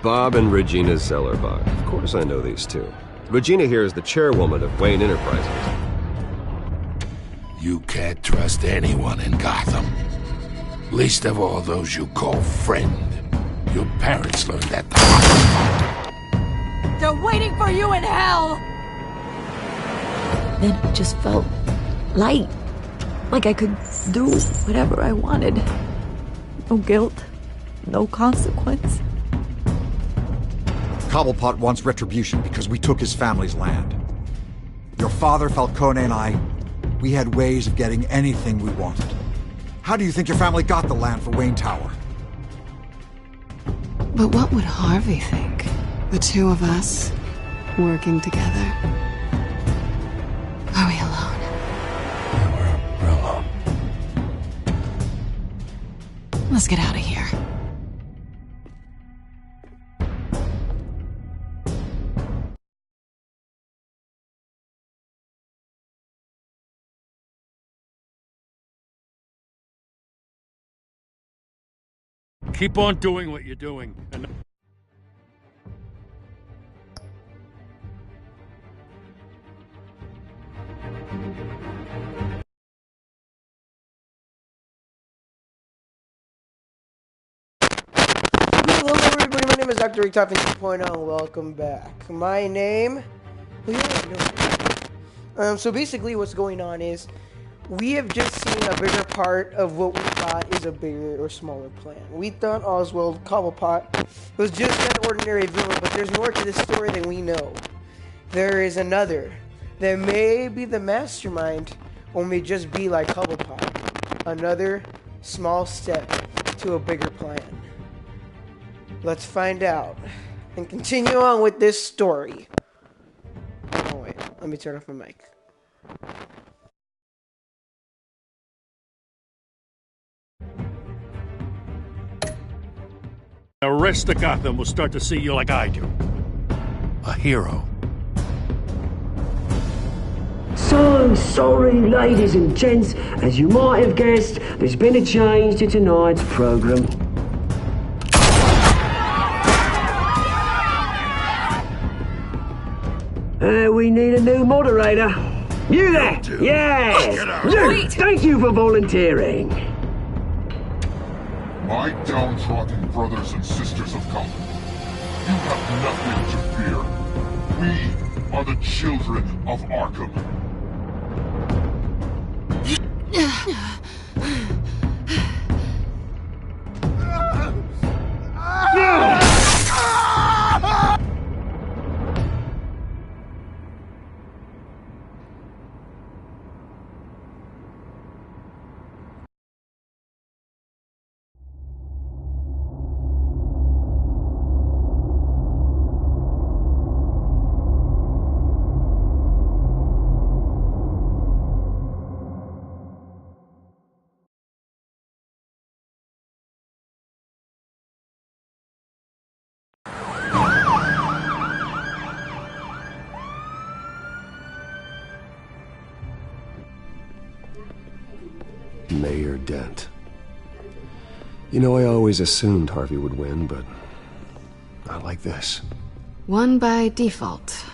Bob and Regina Zellerbach. Of course I know these two. Regina here is the chairwoman of Wayne Enterprises. You can't trust anyone in Gotham. Least of all those you call friend. Your parents learned that the hard way. They're waiting for you in hell! Then it just felt light. Like I could do whatever I wanted. No guilt. No consequence. Cobblepot wants retribution because we took his family's land. Your father, Falcone, and I, we had ways of getting anything we wanted. How do you think your family got the land for Wayne Tower? But what would Harvey think? The two of us, working together. Are we alone? Yeah, we're alone. Let's get out of here. Keep on doing what you're doing. And hello everybody, my name is Dr. Rick Topping 2.0 and welcome back. My name... So basically what's going on is we have just seen a bigger part of what we thought is a bigger or smaller plan. We thought Oswald Cobblepot was just an ordinary villain, but there's more to this story than we know. There is another. There may be the mastermind, or may just be like Cobblepot. Another small step to a bigger plan. Let's find out and continue on with this story. Oh wait, let me turn off my mic. the rest of Gotham will start to see you like I do. A hero. So sorry, ladies and gents. As you might have guessed, there's been a change to tonight's program. We need a new moderator. You there? Yes! You! Thank you for volunteering. My downtrodden brothers and sisters of Gotham, you have nothing to fear. We are the children of Arkham. Mayor Dent. You know, I always assumed Harvey would win, but not like this. Won by default.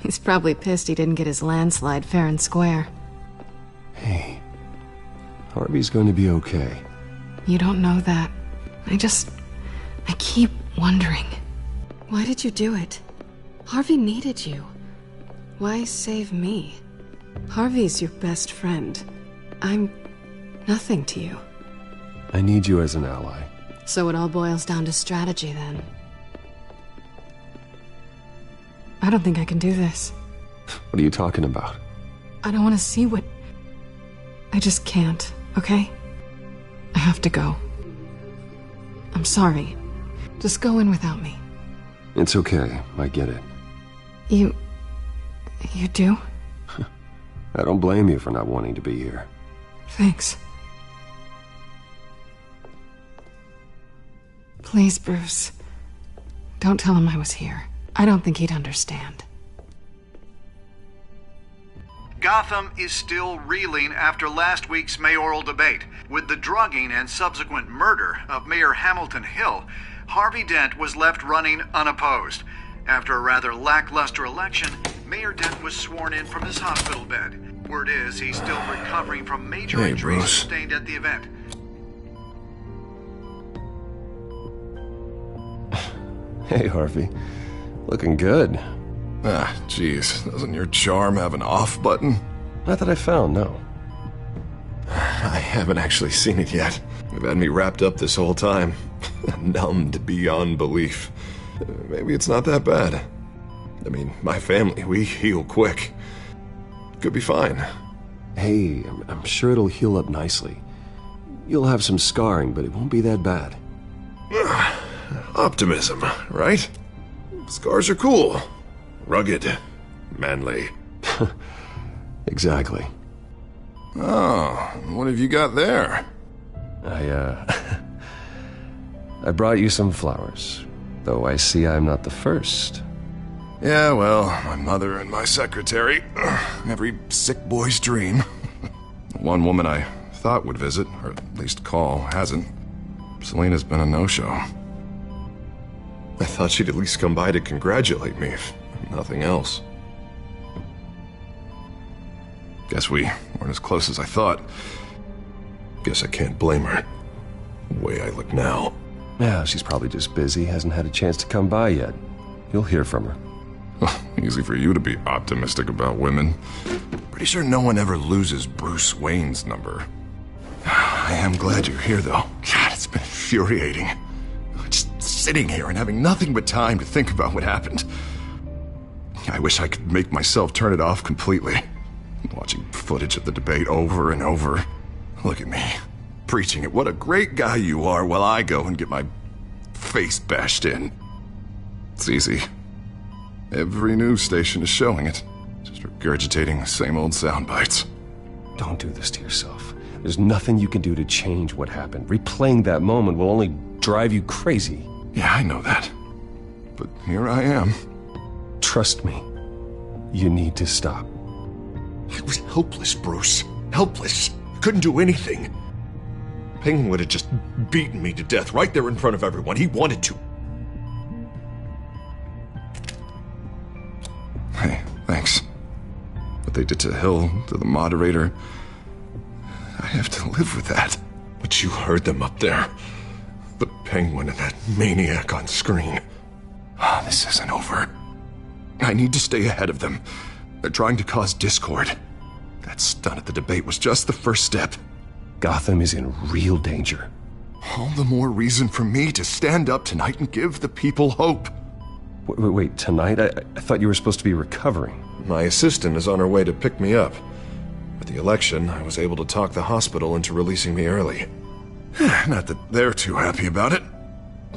He's probably pissed he didn't get his landslide fair and square. Hey, Harvey's going to be okay. You don't know that. I keep wondering. Why did you do it? Harvey needed you. Why save me? Harvey's your best friend. I'm nothing to you. I need you as an ally. So it all boils down to strategy, then. I don't think I can do this. What are you talking about? I don't want to see what... I just can't, okay? I have to go. I'm sorry. Just go in without me. It's okay. I get it. You do? I don't blame you for not wanting to be here. Thanks. Please, Bruce. Don't tell him I was here. I don't think he'd understand. Gotham is still reeling after last week's mayoral debate. With the drugging and subsequent murder of Mayor Hamilton Hill, Harvey Dent was left running unopposed. After a rather lackluster election, Mayor Dent was sworn in from his hospital bed. Word is he's still recovering from major injuries Bruce. sustained at the event. Hey, Harvey. Looking good. Ah, jeez. Doesn't your charm have an off button? Not that I found, no. I haven't actually seen it yet. You've had me wrapped up this whole time. Numbed beyond belief. Maybe it's not that bad. I mean, my family, we heal quick. Could be fine. Hey, I'm sure it'll heal up nicely. You'll have some scarring, but it won't be that bad. Optimism, right? Scars are cool. Rugged. Manly. Exactly. Oh, what have you got there? I brought you some flowers. Though I see I'm not the first. Yeah, well, my mother and my secretary. Every sick boy's dream. One woman I thought would visit, or at least call, hasn't. Selena's been a no-show. I thought she'd at least come by to congratulate me, if nothing else. Guess we weren't as close as I thought. Guess I can't blame her. The way I look now. Yeah, she's probably just busy, hasn't had a chance to come by yet. You'll hear from her. Easy for you to be optimistic about women. Pretty sure no one ever loses Bruce Wayne's number. I am glad you're here, though. God, it's been infuriating. Just sitting here and having nothing but time to think about what happened. I wish I could make myself turn it off completely. Watching footage of the debate over and over. Look at me, preaching it. What a great guy you are, while I go and get my face bashed in. It's easy. Every news station is showing it. Just regurgitating the same old sound bites. Don't do this to yourself. There's nothing you can do to change what happened. Replaying that moment will only drive you crazy. Yeah, I know that. But here I am. Trust me. You need to stop. I was helpless, Bruce. Helpless. Couldn't do anything. Penguin would have just beaten me to death right there in front of everyone. He wanted to. Hey, thanks. What they did to Hill, to the moderator, I have to live with that. But you heard them up there. The Penguin and that maniac on screen. This isn't over. I need to stay ahead of them. They're trying to cause discord. That stunt at the debate was just the first step. Gotham is in real danger. All the more reason for me to stand up tonight and give the people hope. Wait, tonight? I thought you were supposed to be recovering. My assistant is on her way to pick me up. With the election, I was able to talk the hospital into releasing me early. Not that they're too happy about it.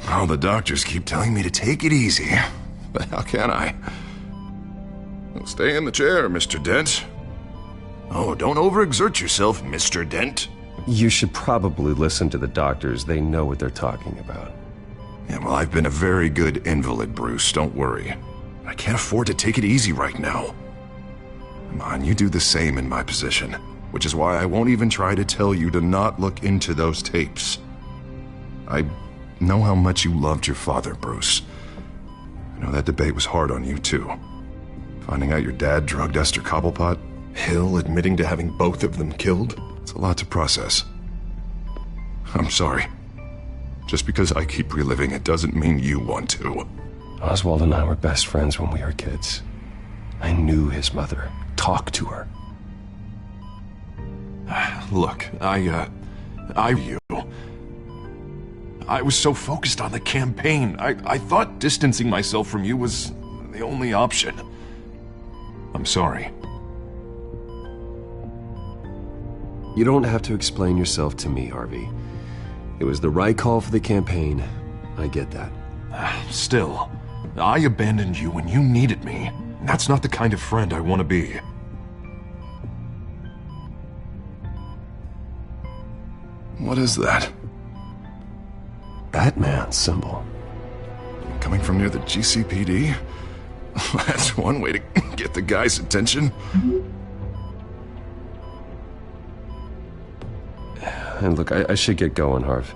All the doctors keep telling me to take it easy. But how can I? Stay in the chair, Mr. Dent. Oh, don't overexert yourself, Mr. Dent. You should probably listen to the doctors. They know what they're talking about. Yeah, well, I've been a very good invalid, Bruce. Don't worry. I can't afford to take it easy right now. Come on, you do the same in my position. Which is why I won't even try to tell you to not look into those tapes. I know how much you loved your father, Bruce. I know that debate was hard on you, too. Finding out your dad drugged Esther Cobblepot, Hill admitting to having both of them killed, it's a lot to process. I'm sorry. Just because I keep reliving it doesn't mean you want to. Oswald and I were best friends when we were kids. I knew his mother. Talked to her. Look, I was so focused on the campaign. I thought distancing myself from you was the only option. I'm sorry. You don't have to explain yourself to me, Harvey. It was the right call for the campaign. I get that. Still, I abandoned you when you needed me. That's not the kind of friend I want to be. What is that? Batman symbol. Coming from near the GCPD? That's one way to get the guy's attention. And look, I should get going, Harv.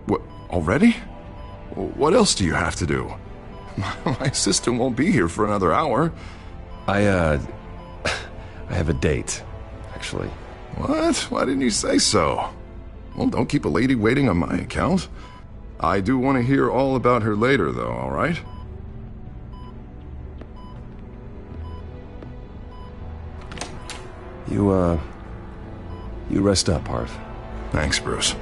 What, already? What else do you have to do? My assistant won't be here for another hour. I have a date, actually. What? Why didn't you say so? Well, don't keep a lady waiting on my account. I do want to hear all about her later, though, all right? You rest up, Harv. Thanks, Bruce.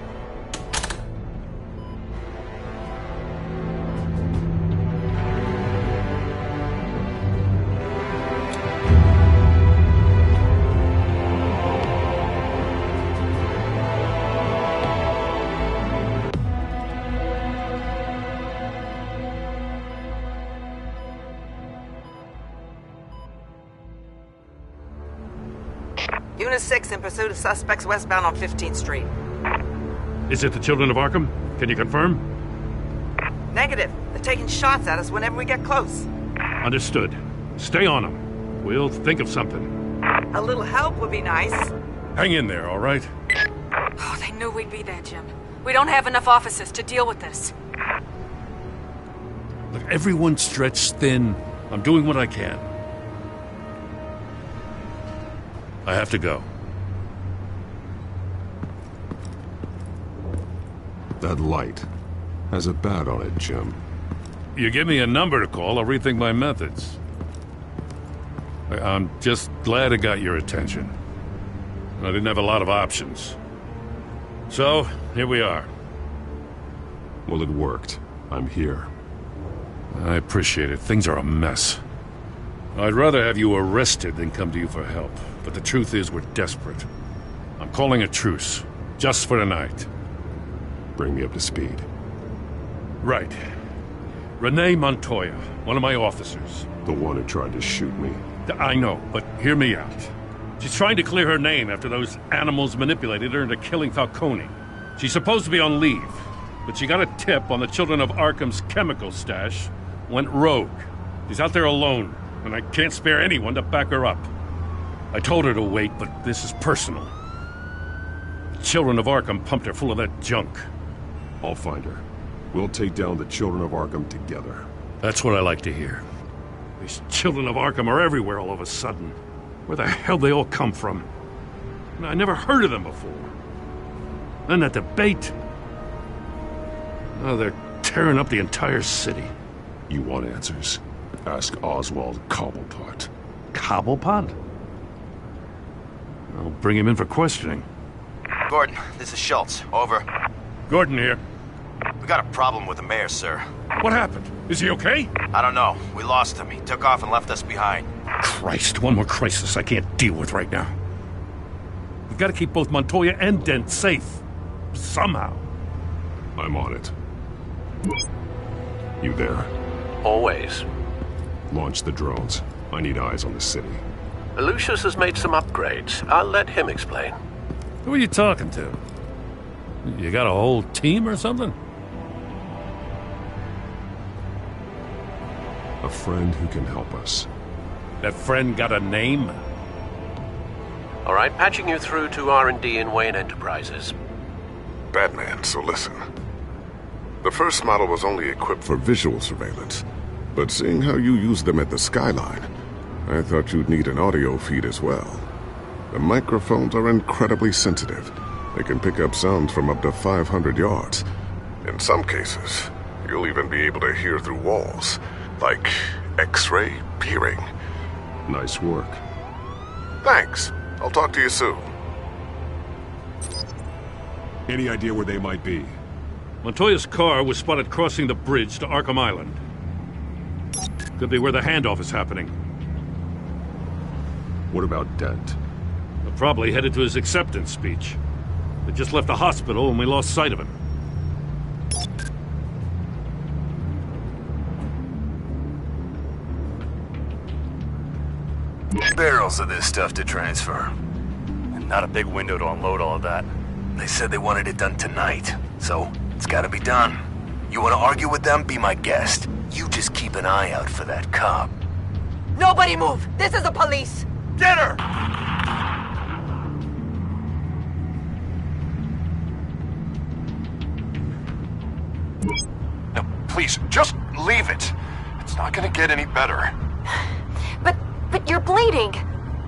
Unit 6 in pursuit of suspects westbound on 15th Street. Is it the Children of Arkham? Can you confirm? Negative. They're taking shots at us whenever we get close. Understood. Stay on them. We'll think of something. A little help would be nice. Hang in there, all right? Oh, they knew we'd be there, Jim. We don't have enough officers to deal with this. Look, everyone's stretched thin. I'm doing what I can. I have to go. That light has a bat on it, Jim. You give me a number to call, I'll rethink my methods. I'm just glad it got your attention. I didn't have a lot of options. So, here we are. Well, it worked. I'm here. I appreciate it. Things are a mess. I'd rather have you arrested than come to you for help. But the truth is, we're desperate. I'm calling a truce. Just for tonight. Bring me up to speed. Right. Renee Montoya, one of my officers. The one who tried to shoot me. I know, but hear me out. She's trying to clear her name after those animals manipulated her into killing Falcone. She's supposed to be on leave, but she got a tip on the Children of Arkham's chemical stash, went rogue. She's out there alone, and I can't spare anyone to back her up. I told her to wait, but this is personal. The Children of Arkham pumped her full of that junk. I'll find her. We'll take down the Children of Arkham together. That's what I like to hear. These Children of Arkham are everywhere all of a sudden. Where the hell they all come from? I never heard of them before. Then that debate. Oh, they're tearing up the entire city. You want answers? Ask Oswald Cobblepot. Cobblepot? I'll bring him in for questioning. Gordon, this is Schultz. Over. Gordon here. We got a problem with the mayor, sir. What happened? Is he okay? I don't know. We lost him. He took off and left us behind. Christ, one more crisis I can't deal with right now. We've got to keep both Montoya and Dent safe. Somehow. I'm on it. You there? Always. Launch the drones. I need eyes on the city. Lucius has made some upgrades. I'll let him explain. Who are you talking to? You got a whole team or something? A friend who can help us. That friend got a name? All right, patching you through to R&D in Wayne Enterprises. Batman, so listen. The first model was only equipped for visual surveillance, but seeing how you use them at the Skyline, I thought you'd need an audio feed as well. The microphones are incredibly sensitive. They can pick up sounds from up to 500 yards. In some cases, you'll even be able to hear through walls, like X-ray peering. Nice work. Thanks. I'll talk to you soon. Any idea where they might be? Montoya's car was spotted crossing the bridge to Arkham Island. Could be where the handoff is happening. What about Dent? They're probably headed to his acceptance speech. They just left the hospital and we lost sight of him. Barrels of this stuff to transfer. And not a big window to unload all of that. They said they wanted it done tonight, so it's gotta be done. You wanna argue with them? Be my guest. You just keep an eye out for that cop. Nobody move! This is the police! Get her! please, just leave it. It's not gonna get any better. But you're bleeding.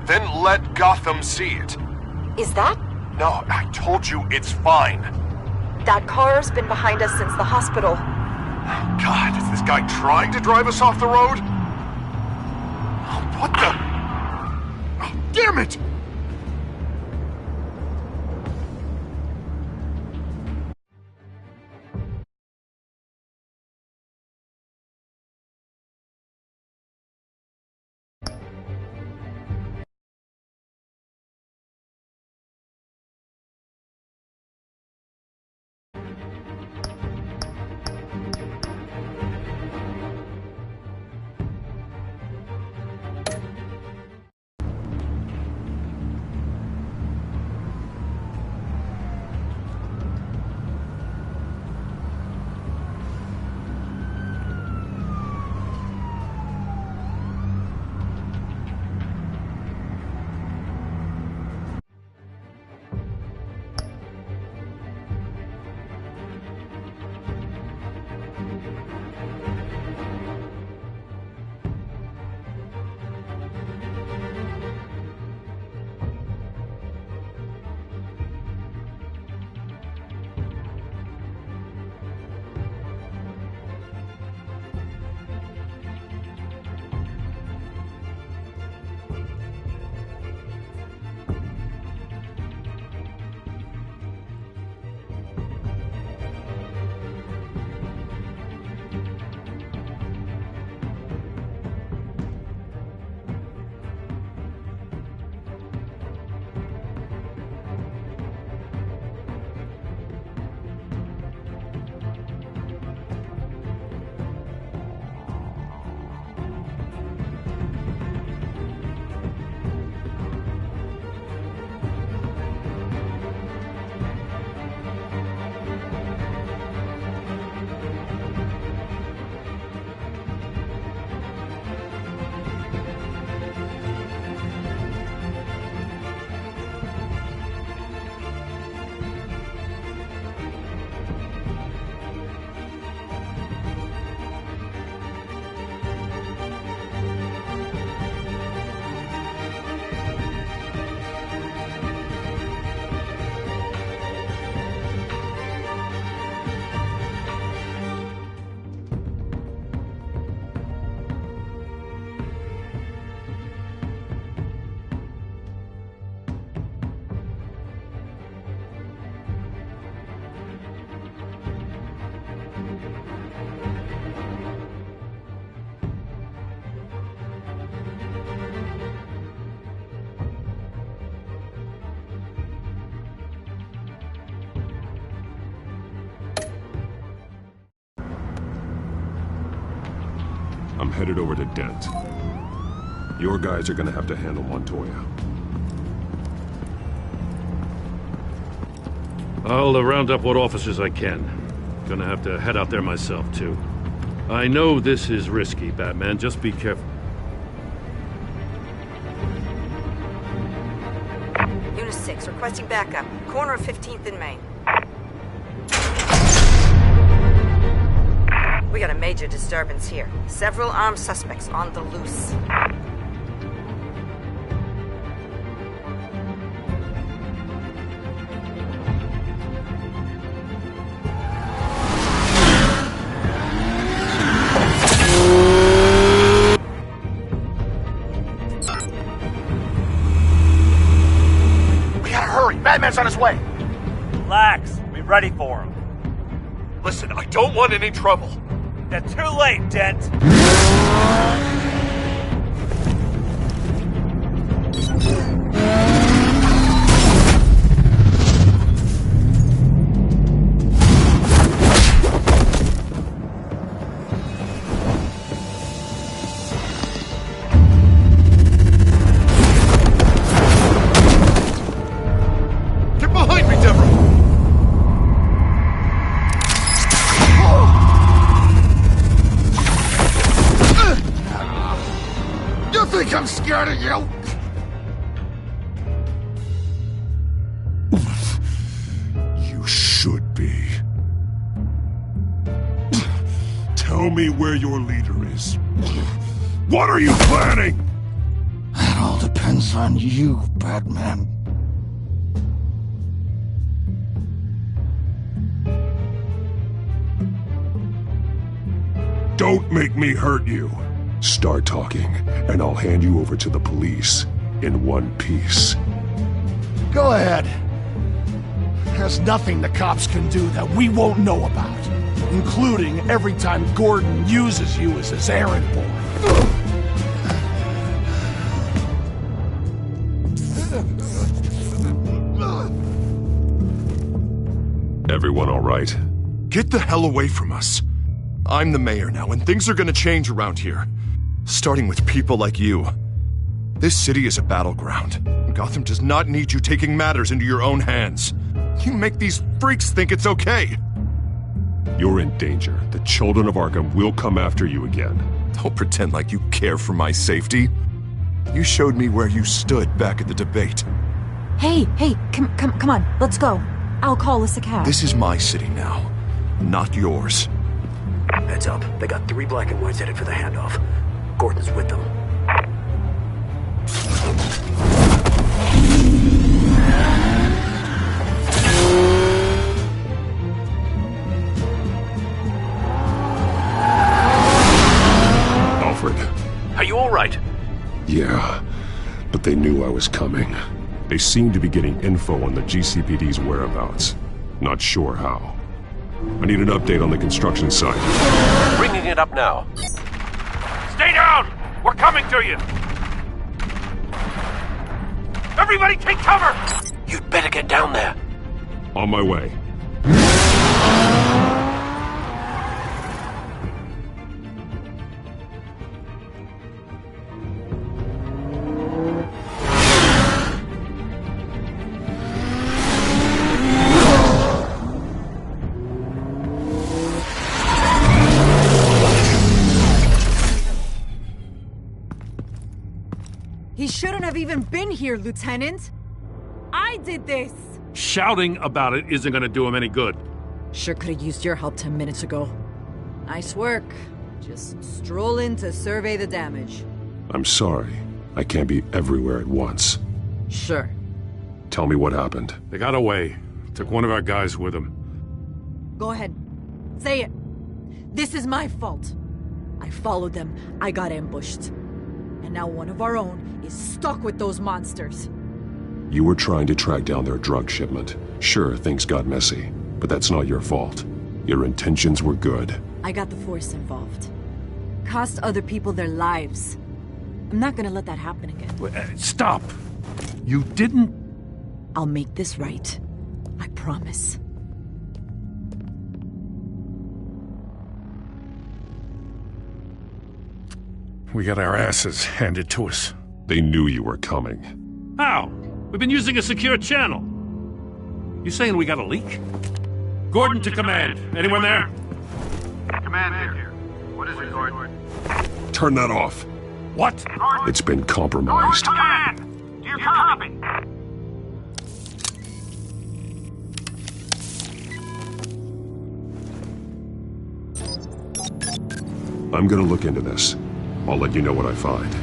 Then let Gotham see it. Is that? No, I told you it's fine. That car's been behind us since the hospital. God, is this guy trying to drive us off the road? What the? Oh, damn it! I'm headed over to Dent. Your guys are gonna have to handle Montoya. I'll round up what officers I can. Gonna have to head out there myself, too. I know this is risky, Batman. Just be careful. Unit 6, requesting backup. Corner of 15th and Main. We got a major disturbance here. Several armed suspects on the loose. We gotta hurry! Batman's on his way! Relax. Be ready for him. Listen, I don't want any trouble. They're too late, Dent. Get behind me, Deborah! You think I'm scared of you? You should be. Show me where your leader is. What are you planning? That all depends on you, Batman. Don't make me hurt you. Start talking, and I'll hand you over to the police in one piece. Go ahead. There's nothing the cops can do that we won't know about, including every time Gordon uses you as his errand boy. Everyone all right? Get the hell away from us. I'm the mayor now, and things are gonna change around here. Starting with people like you. This city is a battleground. Gotham does not need you taking matters into your own hands. You make these freaks think it's okay. You're in danger. The children of Arkham will come after you again. Don't pretend like you care for my safety. You showed me where you stood back at the debate. Hey, come on, let's go. I'll call us a cab. This is my city now, not yours. Heads up. They got 3 black and whites headed for the handoff. Gordon's with them. Alfred. Are you all right? Yeah, but they knew I was coming. They seem to be getting info on the GCPD's whereabouts. Not sure how. I need an update on the construction site. Bringing it up now. Stay down! We're coming to you! Everybody take cover! You'd better get down there. On my way. He shouldn't have even been here, Lieutenant. I did this. Shouting about it isn't gonna do him any good. Sure could have used your help 10 minutes ago. Nice work. Just stroll in to survey the damage. I'm sorry. I can't be everywhere at once. Sure. Tell me what happened. They got away. Took one of our guys with them. Go ahead. Say it. This is my fault. I followed them. I got ambushed. And now one of our own is stuck with those monsters. You were trying to track down their drug shipment. Sure, things got messy, but that's not your fault. Your intentions were good. I got the Force involved. Cost other people their lives. I'm not gonna let that happen again. Stop! You didn't... I'll make this right. I promise. We got our asses handed to us. They knew you were coming. How? We've been using a secure channel. You saying we got a leak? Gordon to command. Anyone there? Command here. What is it, Gordon? Turn that off. What? It's been compromised. Command! Do you copy? I'm gonna look into this. I'll let you know what I find.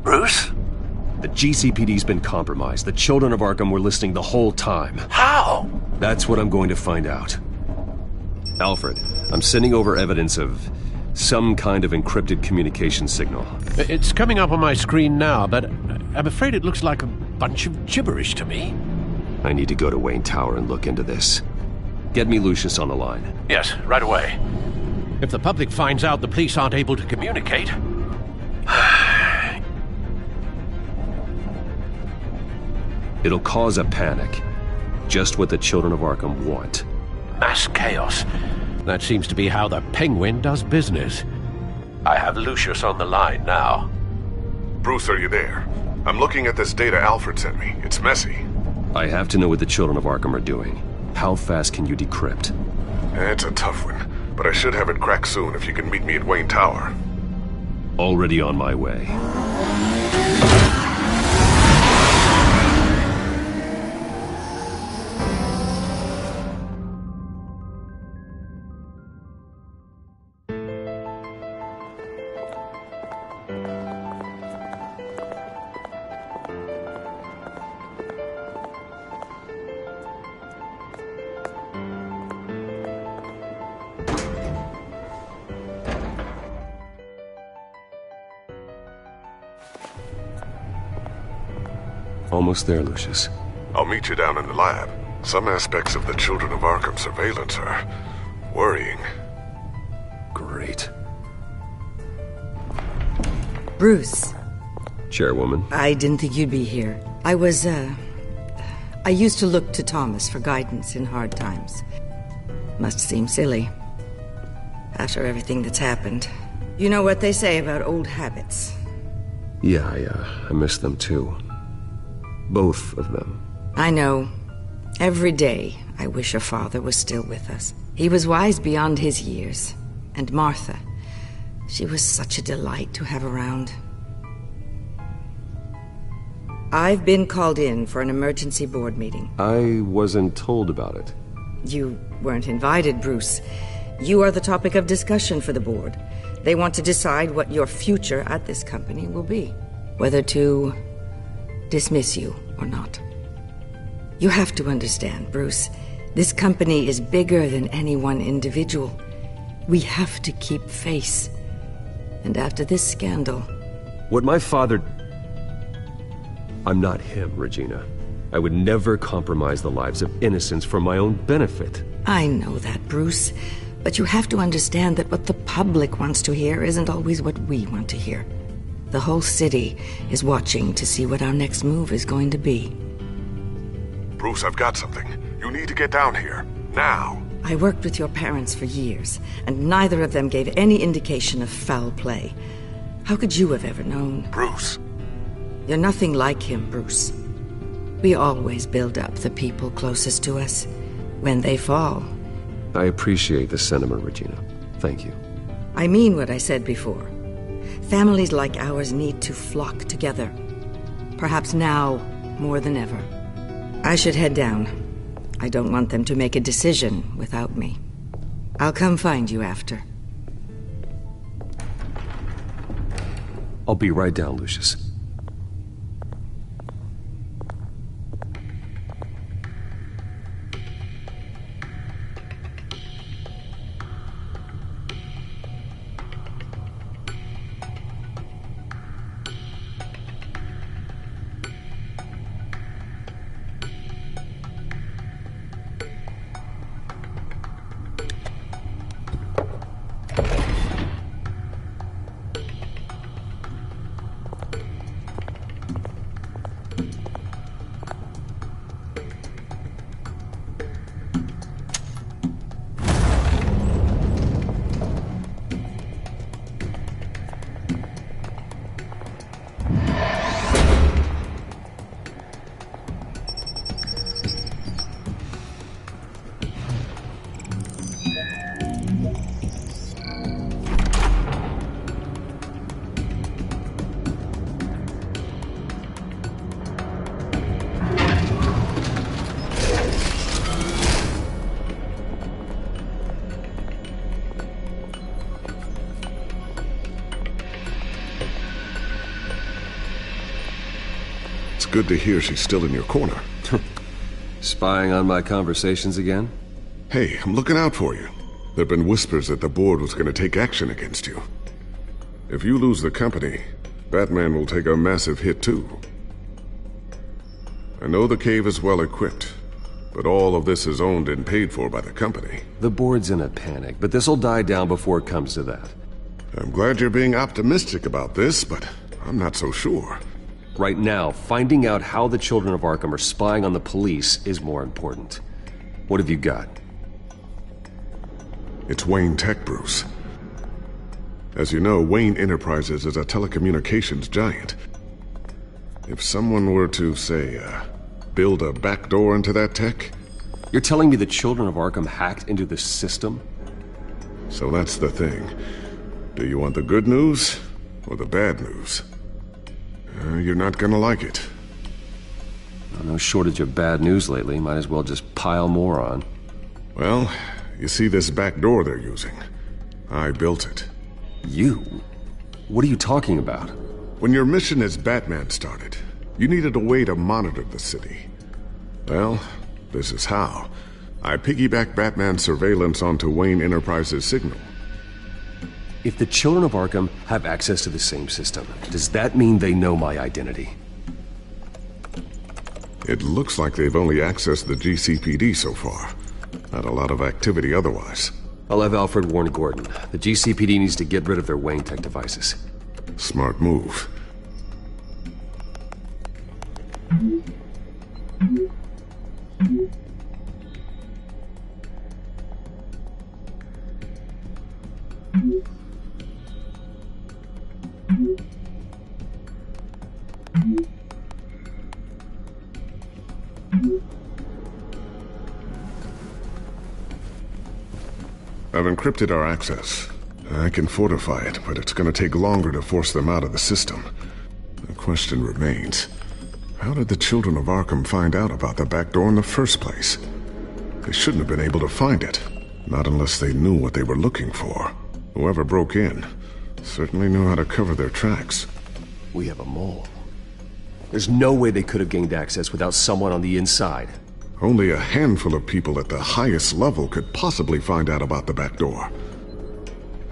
Bruce? The GCPD's been compromised. The children of Arkham were listening the whole time. How? That's what I'm going to find out. Alfred, I'm sending over evidence of some kind of encrypted communication signal. It's coming up on my screen now, but I'm afraid it looks like a bunch of gibberish to me. I need to go to Wayne Tower and look into this. Get me Lucius on the line. Yes, right away. If the public finds out the police aren't able to communicate... It'll cause a panic. Just what the children of Arkham want. Mass chaos. That seems to be how the Penguin does business. I have Lucius on the line now. Bruce, are you there? I'm looking at this data Alfred sent me. It's messy. I have to know what the Children of Arkham are doing. How fast can you decrypt? It's a tough one, but I should have it cracked soon if you can meet me at Wayne Tower. Already on my way. Almost there, Lucius. I'll meet you down in the lab. Some aspects of the Children of Arkham surveillance are worrying. Great. Bruce. Chairwoman. I didn't think you'd be here. I used to look to Thomas for guidance in hard times. Must seem silly. After everything that's happened. You know what they say about old habits. Yeah, I miss them too. Both of them. I know. Every day, I wish your father was still with us. He was wise beyond his years. And Martha, she was such a delight to have around. I've been called in for an emergency board meeting. I wasn't told about it. You weren't invited, Bruce. You are the topic of discussion for the board. They want to decide what your future at this company will be. Whether to dismiss you or not. You have to understand, Bruce. This company is bigger than any one individual. We have to keep face. And after this scandal... What my father... I'm not him, Regina. I would never compromise the lives of innocents for my own benefit. I know that, Bruce. But you have to understand that what the public wants to hear isn't always what we want to hear. The whole city is watching to see what our next move is going to be. Bruce, I've got something. You need to get down here. Now. I worked with your parents for years, and neither of them gave any indication of foul play. How could you have ever known? Bruce. You're nothing like him, Bruce. We always build up the people closest to us. When they fall... I appreciate the sentiment, Regina. Thank you. I mean what I said before. Families like ours need to flock together. Perhaps now more than ever. I should head down. I don't want them to make a decision without me. I'll come find you after. I'll be right down, Lucius. Good to hear she's still in your corner. Spying on my conversations again? Hey, I'm looking out for you. There've been whispers that the board was going to take action against you. If you lose the company, Batman will take a massive hit too. I know the cave is well equipped, but all of this is owned and paid for by the company. The board's in a panic, but this'll die down before it comes to that. I'm glad you're being optimistic about this, but I'm not so sure. Right now, finding out how the Children of Arkham are spying on the police is more important. What have you got? It's Wayne Tech, Bruce. As you know, Wayne Enterprises is a telecommunications giant. If someone were to, say, build a backdoor into that tech... You're telling me the Children of Arkham hacked into the system? So that's the thing. Do you want the good news or the bad news? You're not gonna like it. No shortage of bad news lately. Might as well just pile more on. Well, you see this back door they're using? I built it. You? What are you talking about? When your mission as Batman started, you needed a way to monitor the city. Well, this is how. I piggybacked Batman's surveillance onto Wayne Enterprises' signal. If the Children of Arkham have access to the same system, does that mean they know my identity? It looks like they've only accessed the GCPD so far. Not a lot of activity otherwise. I'll have Alfred warn Gordon. The GCPD needs to get rid of their Wayne Tech devices. Smart move. I've encrypted our access. I can fortify it, but it's going to take longer to force them out of the system. The question remains, how did the Children of Arkham find out about the back door in the first place? They shouldn't have been able to find it, not unless they knew what they were looking for. Whoever broke in certainly knew how to cover their tracks. We have a mole. There's no way they could have gained access without someone on the inside. Only a handful of people at the highest level could possibly find out about the back door.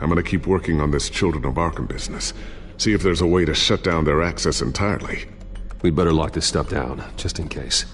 I'm gonna keep working on this Children of Arkham business. See if there's a way to shut down their access entirely. We'd better lock this stuff down, just in case.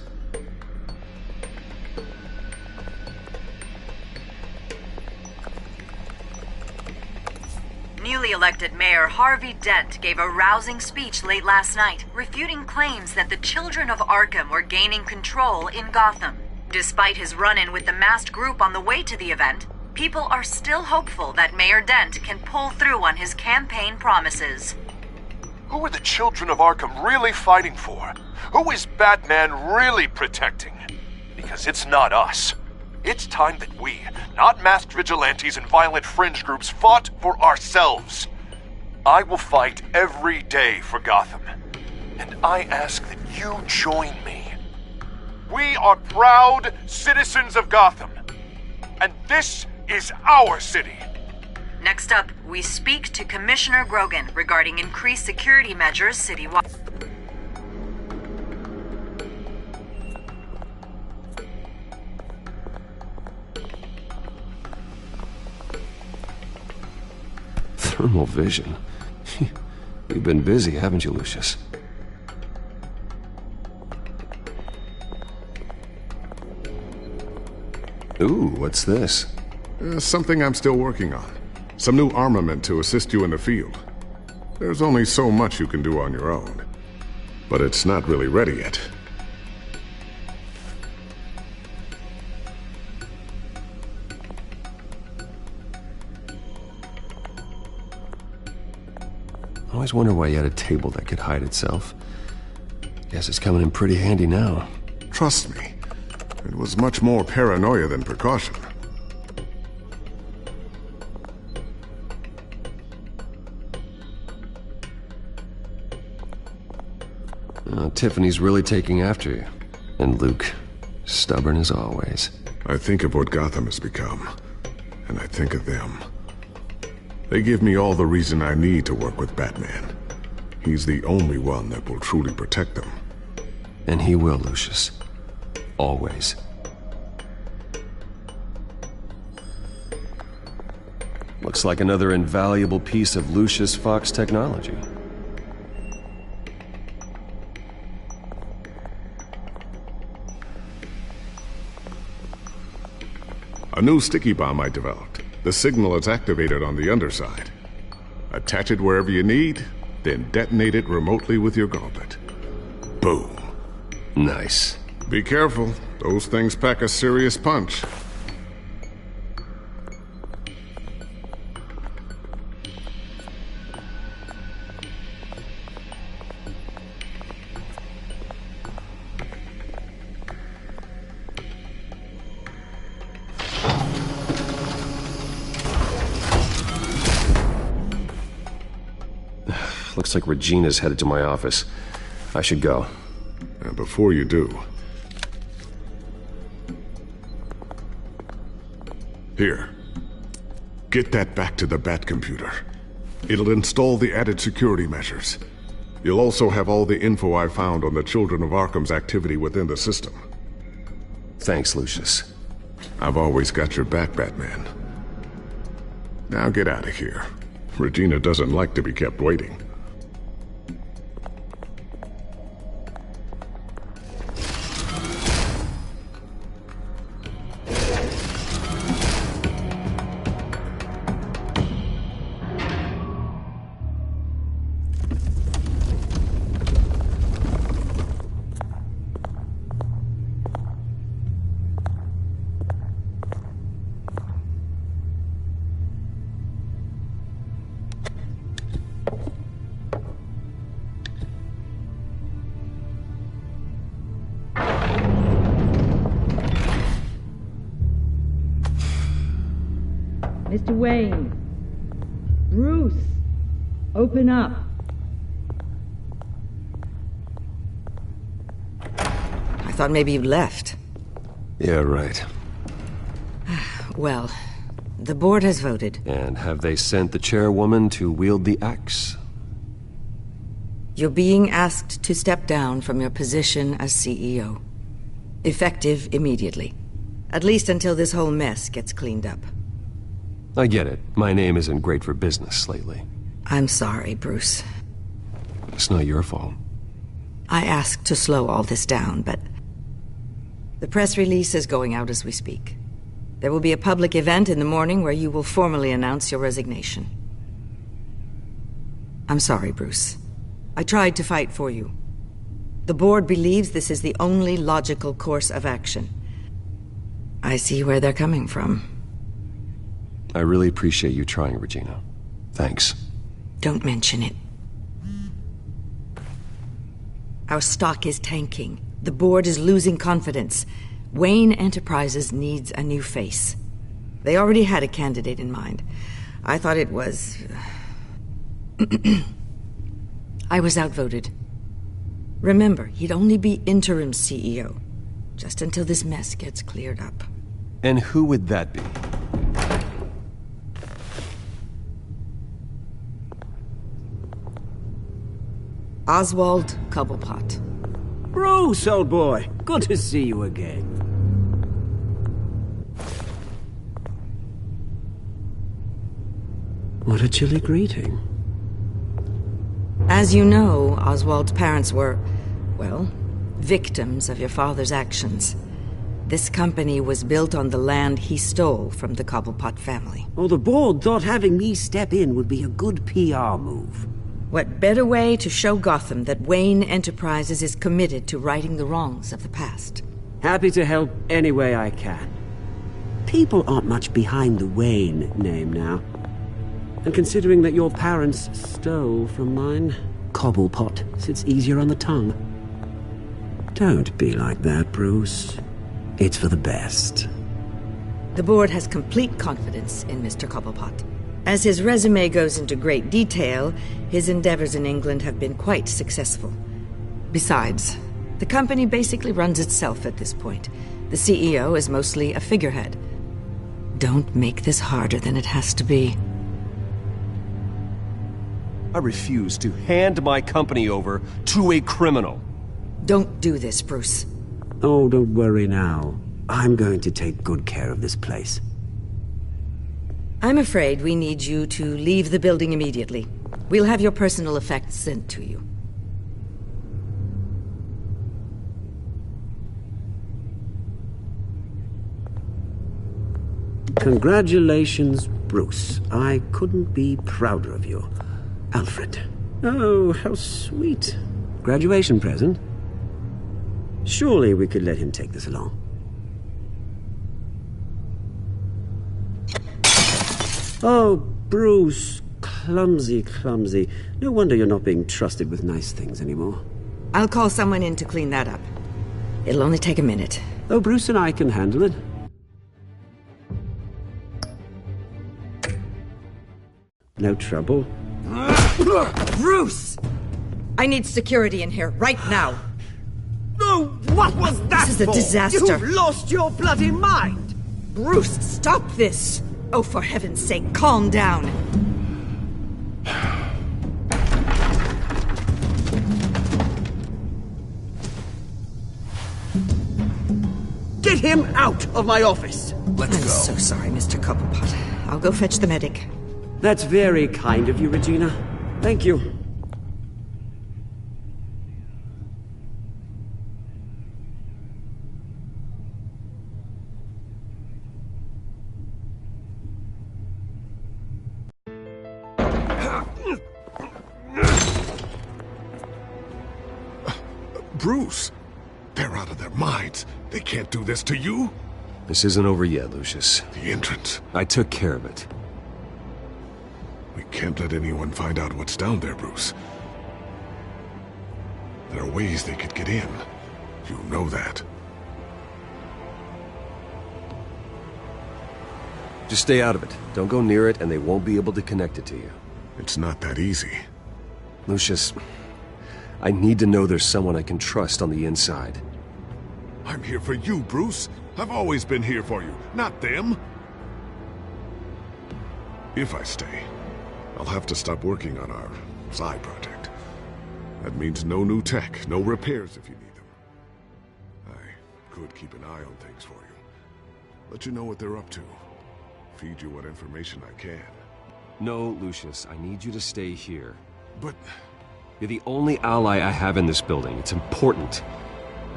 Newly elected Mayor Harvey Dent gave a rousing speech late last night, refuting claims that the Children of Arkham were gaining control in Gotham. Despite his run-in with the masked group on the way to the event, people are still hopeful that Mayor Dent can pull through on his campaign promises. Who are the Children of Arkham really fighting for? Who is Batman really protecting? Because it's not us. It's time that we, not masked vigilantes and violent fringe groups, fought for ourselves. I will fight every day for Gotham. And I ask that you join me. We are proud citizens of Gotham. And this is our city. Next up, we speak to Commissioner Grogan regarding increased security measures citywide. Thermal vision. You've been busy, haven't you, Lucius? Ooh, what's this? Something I'm still working on. Some new armament to assist you in the field. There's only so much you can do on your own. But it's not really ready yet. I always wonder why you had a table that could hide itself. Guess it's coming in pretty handy now. Trust me, it was much more paranoia than precaution. Tiffany's really taking after you. And Luke, stubborn as always. I think of what Gotham has become, and I think of them. They give me all the reason I need to work with Batman. He's the only one that will truly protect them. And he will, Lucius. Always. Looks like another invaluable piece of Lucius Fox technology. A new sticky bomb I developed. The signal is activated on the underside. Attach it wherever you need, then detonate it remotely with your gauntlet. Boom. Nice. Be careful. Those things pack a serious punch. Looks like Regina's headed to my office. I should go. And before you do... Here. Get that back to the Bat computer. It'll install the added security measures. You'll also have all the info I found on the Children of Arkham's activity within the system. Thanks, Lucius. I've always got your back, Batman. Now get out of here. Regina doesn't like to be kept waiting. Mr. Wayne. Bruce. Open up. I thought maybe you'd left. Yeah, right. Well, the board has voted. And have they sent the chairwoman to wield the axe? You're being asked to step down from your position as CEO. Effective immediately. At least until this whole mess gets cleaned up. I get it. My name isn't great for business lately. I'm sorry, Bruce. It's not your fault. I asked to slow all this down, but... the press release is going out as we speak. There will be a public event in the morning where you will formally announce your resignation. I'm sorry, Bruce. I tried to fight for you. The board believes this is the only logical course of action. I see where they're coming from. I really appreciate you trying, Regina. Thanks. Don't mention it. Our stock is tanking. The board is losing confidence. Wayne Enterprises needs a new face. They already had a candidate in mind. I thought it was... I was outvoted. Remember, he'd only be interim CEO, just until this mess gets cleared up. And who would that be? Oswald Cobblepot. Bruce, old boy. Good to see you again. What a chilly greeting. As you know, Oswald's parents were, well, victims of your father's actions. This company was built on the land he stole from the Cobblepot family. Oh, the board thought having me step in would be a good PR move. What better way to show Gotham that Wayne Enterprises is committed to righting the wrongs of the past? Happy to help any way I can. People aren't much behind the Wayne name now. And considering that your parents stole from mine, Cobblepot sits easier on the tongue. Don't be like that, Bruce. It's for the best. The board has complete confidence in Mr. Cobblepot. As his resume goes into great detail, his endeavors in England have been quite successful. Besides, the company basically runs itself at this point. The CEO is mostly a figurehead. Don't make this harder than it has to be. I refuse to hand my company over to a criminal. Don't do this, Bruce. Oh, don't worry now. I'm going to take good care of this place. I'm afraid we need you to leave the building immediately. We'll have your personal effects sent to you. Congratulations, Bruce. I couldn't be prouder of you. Alfred. Oh, how sweet. Graduation present? Surely we could let him take this along. Oh, Bruce. Clumsy, clumsy. No wonder you're not being trusted with nice things anymore. I'll call someone in to clean that up. It'll only take a minute. Oh, Bruce and I can handle it. No trouble. Bruce! I need security in here, right now. No, what was that? This is a disaster. You've lost your bloody mind! Bruce, stop this! Oh, for heaven's sake, calm down. Get him out of my office! I'm so sorry, Mr. Cobblepot. I'll go fetch the medic. That's very kind of you, Regina. Thank you. Bruce, they're out of their minds. They can't do this to you. This isn't over yet, Lucius. The entrance. I took care of it. We can't let anyone find out what's down there, Bruce. There are ways they could get in. You know that. Just stay out of it. Don't go near it, and they won't be able to connect it to you. It's not that easy. Lucius, I need to know there's someone I can trust on the inside. I'm here for you, Bruce. I've always been here for you, not them. If I stay, I'll have to stop working on our side project. That means no new tech, no repairs if you need them. I could keep an eye on things for you. Let you know what they're up to. Feed you what information I can. No, Lucius, I need you to stay here. But... You're the only ally I have in this building. It's important.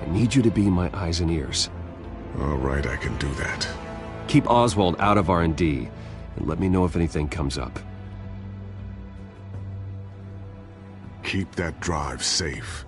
I need you to be my eyes and ears. All right, I can do that. Keep Oswald out of R&D, and let me know if anything comes up. Keep that drive safe.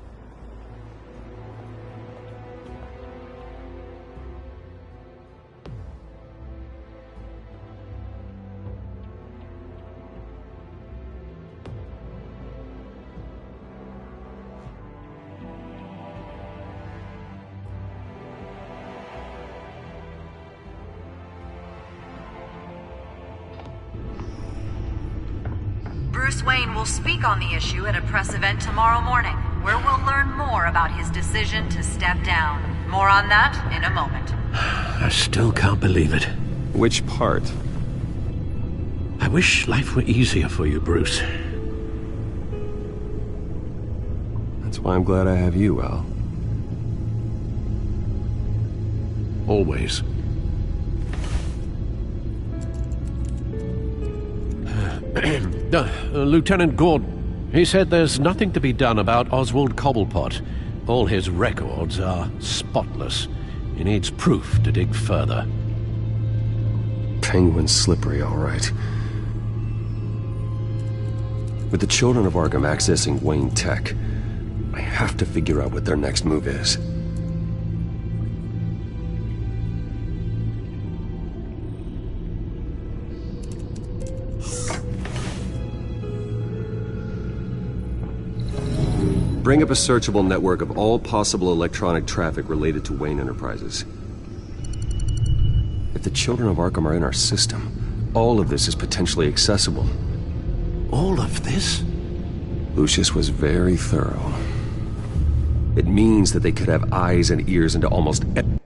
Bruce Wayne will speak on the issue at a press event tomorrow morning, where we'll learn more about his decision to step down. More on that in a moment. I still can't believe it. Which part? I wish life were easier for you, Bruce. That's why I'm glad I have you, Al. Always. Lieutenant Gordon, he said there's nothing to be done about Oswald Cobblepot. All his records are spotless. He needs proof to dig further. Penguin's slippery, all right. With the children of Arkham accessing Wayne Tech, I have to figure out what their next move is. Bring up a searchable network of all possible electronic traffic related to Wayne Enterprises. If the children of Arkham are in our system, all of this is potentially accessible. All of this? Lucius was very thorough. It means that they could have eyes and ears into almost every...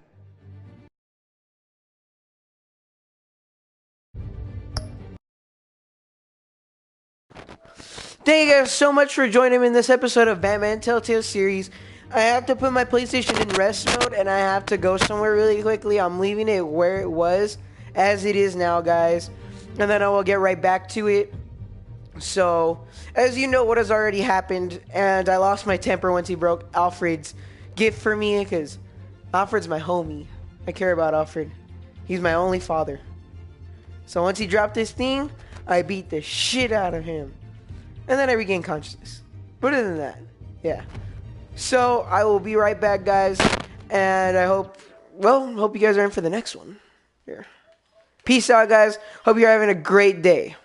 Thank you guys so much for joining me in this episode of Batman Telltale series. I have to put my PlayStation in rest mode, and I have to go somewhere really quickly. I'm leaving it where it was, as it is now, guys. And then I will get right back to it. So, as you know what has already happened, and I lost my temper once he broke Alfred's gift for me, because Alfred's my homie. I care about Alfred. He's my only father. So once he dropped this thing, I beat the shit out of him. And then I regained consciousness. But other than that, yeah. So I will be right back, guys. And I hope you guys are in for the next one. Here. Peace out, guys. Hope you're having a great day.